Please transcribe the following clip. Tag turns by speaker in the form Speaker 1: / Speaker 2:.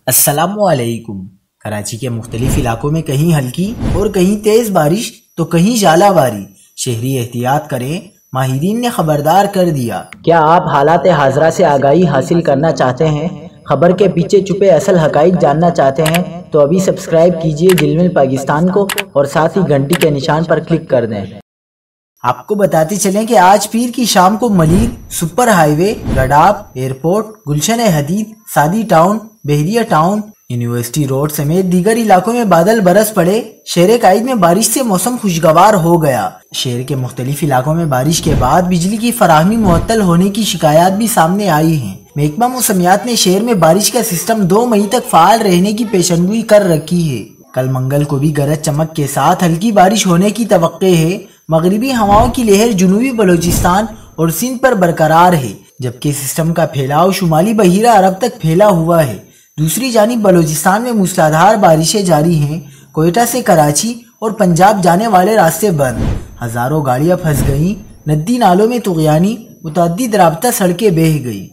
Speaker 1: السلام علیکم۔ کراچی کے مختلف علاقوں میں کہیں ہلکی اور کہیں تیز بارش تو کہیں ژالہ باری۔ شہری احتیاط کریں، ماہرین نے خبردار کر دیا۔
Speaker 2: کیا آپ حالات حاضرہ سے آگاہی حاصل کرنا چاہتے ہیں؟ خبر کے پیچھے چھپے اصل حقائق جاننا چاہتے ہیں تو ابھی سبسکرائب کیجئے جلمل پاکستان کو اور ساتھ ہی گھنٹی کے نشان پر کلک کر دیں۔
Speaker 1: آپ کو بتاتے چلیں کہ آج پیر کی شام کو ملیر، سپر ہائی وے، گڈاب، ایئرپورٹ، گلشن حدید، سادی ٹاؤن، بحریہ ٹاؤن، یونیورسٹی روڈ سمیت دیگر علاقوں میں بادل برس پڑے۔ شہر قائد میں بارش سے موسم خوشگوار ہو گیا۔ شہر کے مختلف علاقوں میں بارش کے بعد بجلی کی فراہمی معطل ہونے کی شکایات بھی سامنے آئی ہیں۔ محکمہ موسمیات نے شہر میں بارش کا سسٹم 2 مئی تک فعال رہنے کی پیشنگوئی کر رکھی ہے۔ کل منگل کو بھی گرج چمک کے ساتھ ہلکی بارش ہونے کی توقع ہے۔ مغربی ہواؤں کی لہر جنوبی بلوچستان اور سندھ پر برقرار ہے، جبکہ سسٹم کا پھیلاؤ شمالی بحیرہ عرب تک پھیلا ہوا ہے۔ دوسری جانب بلوچستان میں موسلادھار بارشیں جاری ہیں۔ کوئٹہ سے کراچی اور پنجاب جانے والے راستے بند، ہزاروں گاڑیاں پھنس گئیں۔ ندی نالوں میں طغیانی، متعدد رابطہ سڑکیں بہہ گئی۔